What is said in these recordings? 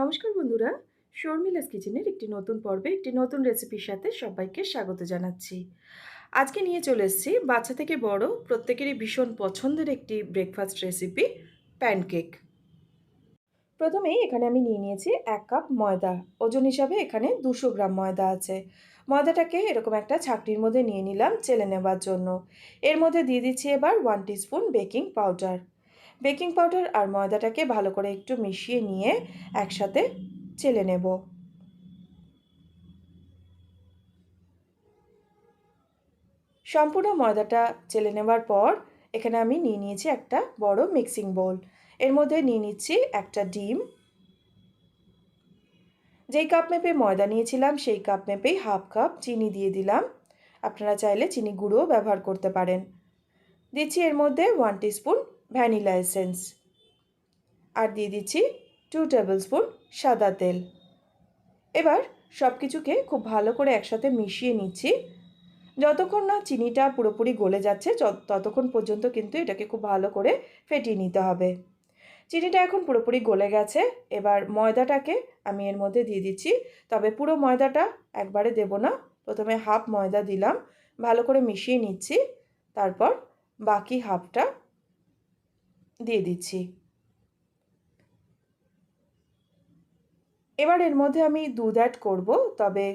নমস্কার বন্ধুরা, শর্মিলাস কিচেনের একটি নতুন পর্বে একটি নতুন রেসিপির সাথে সবাইকে স্বাগত জানাচ্ছি। আজকে নিয়ে চলে এসেছি বাচ্চা থেকে বড় প্রত্যেকেরই ভীষণ পছন্দের একটি ব্রেকফাস্ট রেসিপি, প্যানকেক। প্রথমেই এখানে আমি নিয়ে নিয়েছি 1 কাপ ময়দা। ওজন হিসাবে এখানে 200 গ্রাম ময়দা আছে। ময়দাটাকে এরকম একটা ছাঁকনির মধ্যে নিয়ে নিলাম চেলে নেবার জন্য। এর মধ্যে দিয়ে দিচ্ছি এবার 1 teaspoon baking powder. Baking powder আর ময়দাটাকে ভালো করে একটু মিশিয়ে নিয়ে একসাথে চেলে নেব। সম্পূর্ণ ময়দাটা চেলে নেবার পর এখানে আমি নিয়ে নিয়েছি একটা বড় মিক্সিং বোল। এর মধ্যে নিয়ে নিচ্ছি একটা ডিম। যেই কাপ মেপে ময়দা নিয়েছিলাম সেই কাপ মেপেই হাফ কাপ চিনি দিয়ে দিলাম। আপনারা চাইলে চিনি গুঁড়োও ব্যবহার করতে পারেন। দিচ্ছি এর মধ্যে 1 টিস্পুন ভ্যানিলা এসেন্স আর দিয়ে দিচ্ছি 2 টেবিল স্পুন সাদা তেল। এবার সব কিছুকে খুব ভালো করে একসাথে মিশিয়ে নিচ্ছি। যতক্ষণ না চিনিটা পুরোপুরি গলে যাচ্ছে ততক্ষণ পর্যন্ত কিন্তু এটাকে খুব ভালো করে ফেটিয়ে নিতে হবে। চিনিটা এখন পুরোপুরি গলে গেছে। এবার ময়দাটাকে আমি এর মধ্যে দিয়ে দিচ্ছি, তবে পুরো ময়দাটা একবারে দেব না। প্রথমে হাফ ময়দা দিলাম, ভালো করে মিশিয়ে নিচ্ছি, তারপর বাকি হাফটা দিয়ে দিচ্ছি। এবার এর মধ্যে আমি দুধ অ্যাড করব, তবে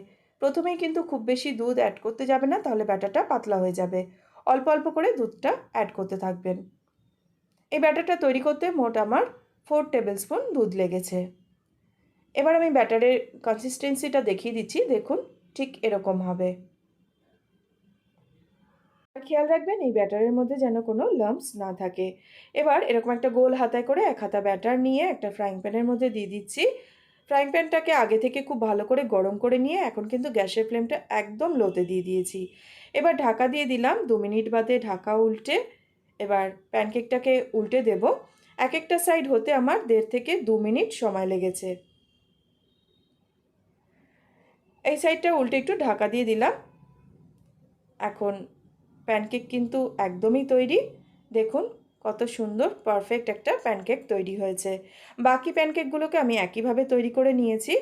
প্রথমেই কিন্তু খুব বেশি দুধ অ্যাড করতে যাবে না, তাহলে ব্যাটারটা পাতলা হয়ে যাবে। অল্প অল্প করে দুধটা অ্যাড করতে থাকবেন। এই ব্যাটারটা তৈরি করতে মোট আমার 4 টেবিল স্পুন দুধ লেগেছে। এবার আমি ব্যাটারের কনসিস্টেন্সিটা দেখিয়ে দিচ্ছি, দেখুন ঠিক এরকম হবে। খেয়াল রাখবেন এই ব্যাটারের মধ্যে যেন কোনো লাম্পস না থাকে। এবার এরকম একটা গোল হাতায় করে 1 হাতা ব্যাটার নিয়ে একটা ফ্রাইং প্যানের মধ্যে দিয়ে দিচ্ছি। ফ্রাইং প্যানটাকে আগে থেকে খুব ভালো করে গরম করে নিয়ে এখন কিন্তু গ্যাসের ফ্লেমটা একদম লোতে দিয়ে দিয়েছি। এবার ঢাকা দিয়ে দিলাম। 2 মিনিট বাদে ঢাকা উল্টে এবার প্যানকেকটাকে উল্টে দেব। এক একটা সাইড হতে আমার 1.5 থেকে 2 মিনিট সময় লেগেছে। এই সাইডটা উল্টে একটু ঢাকা দিয়ে দিলাম। এখন প্যানকেক কিন্তু একদমই তৈরি। দেখুন কত সুন্দর পারফেক্ট একটা প্যানকেক তৈরি হয়েছে। বাকি প্যানকেকগুলোকে আমি একইভাবে তৈরি করে নিয়েছি।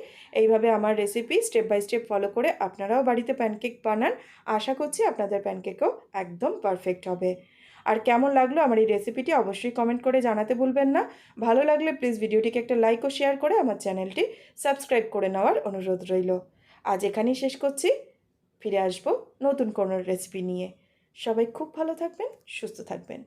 এইভাবে আমার recipe step by step follow করে আপনারাও বাড়িতে প্যানকেক বানান। আশা করছি আপনাদের প্যানকেকও একদম পারফেক্ট হবে। আর কেমন লাগলো আমার এই রেসিপিটি অবশ্যই কমেন্ট করে জানাতে ভুলবেন না। ভালো লাগলে প্লিজ ভিডিওটিকে একটা লাইক ও শেয়ার করে আমার চ্যানেলটি সাবস্ক্রাইব করে নেওয়ার অনুরোধ রইল। আজ এখানেই শেষ করছি। ফিরে আসবো নতুন কোনো রেসিপি নিয়ে। সবাই খুব ভালো থাকবেন, সুস্থ থাকবেন।